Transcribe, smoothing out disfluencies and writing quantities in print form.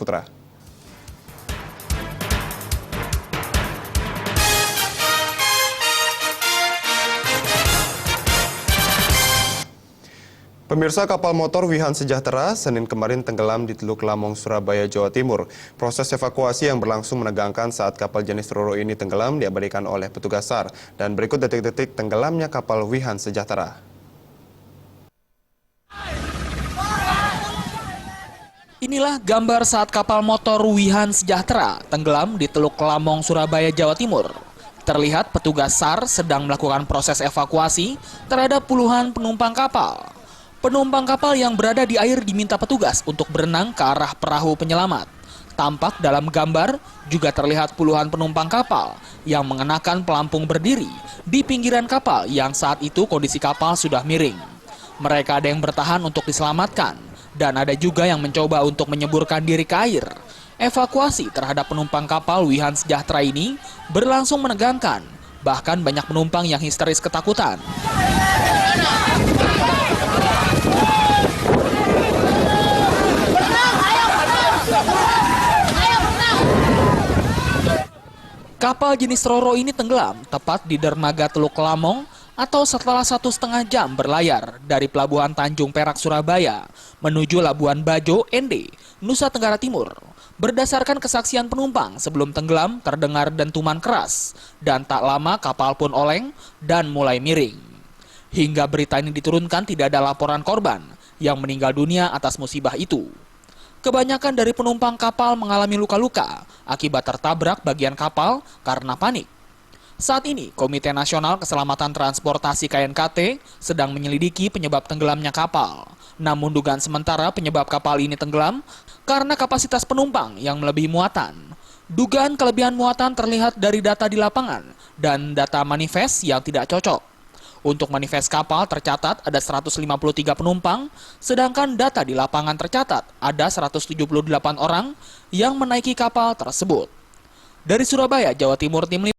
Putra. Pemirsa, kapal motor Wihan Sejahtera Senin kemarin tenggelam di Teluk Lamong, Surabaya, Jawa Timur. Proses evakuasi yang berlangsung menegangkan saat kapal jenis Roro ini tenggelam diabadikan oleh petugas SAR. Dan berikut detik-detik tenggelamnya kapal Wihan Sejahtera. Inilah gambar saat kapal motor Wihan Sejahtera tenggelam di Teluk Lamong, Surabaya, Jawa Timur. Terlihat petugas SAR sedang melakukan proses evakuasi terhadap puluhan penumpang kapal. Penumpang kapal yang berada di air diminta petugas untuk berenang ke arah perahu penyelamat. Tampak dalam gambar juga terlihat puluhan penumpang kapal yang mengenakan pelampung berdiri di pinggiran kapal yang saat itu kondisi kapal sudah miring. Mereka ada yang bertahan untuk diselamatkan dan ada juga yang mencoba untuk menyeburkan diri ke air. Evakuasi terhadap penumpang kapal Wihan Sejahtera ini berlangsung menegangkan, bahkan banyak penumpang yang histeris ketakutan. Kapal jenis Roro ini tenggelam tepat di dermaga Teluk Lamong atau setelah 1,5 jam berlayar dari Pelabuhan Tanjung Perak, Surabaya menuju Labuan Bajo, Ende, Nusa Tenggara Timur. Berdasarkan kesaksian penumpang, sebelum tenggelam terdengar dentuman keras dan tak lama kapal pun oleng dan mulai miring. Hingga berita ini diturunkan tidak ada laporan korban yang meninggal dunia atas musibah itu. Kebanyakan dari penumpang kapal mengalami luka-luka akibat tertabrak bagian kapal karena panik. Saat ini, Komite Nasional Keselamatan Transportasi KNKT sedang menyelidiki penyebab tenggelamnya kapal. Namun dugaan sementara penyebab kapal ini tenggelam karena kapasitas penumpang yang melebihi muatan. Dugaan kelebihan muatan terlihat dari data di lapangan dan data manifest yang tidak cocok. Untuk manifest kapal tercatat ada 153 penumpang, sedangkan data di lapangan tercatat ada 178 orang yang menaiki kapal tersebut. Dari Surabaya, Jawa Timur, Tim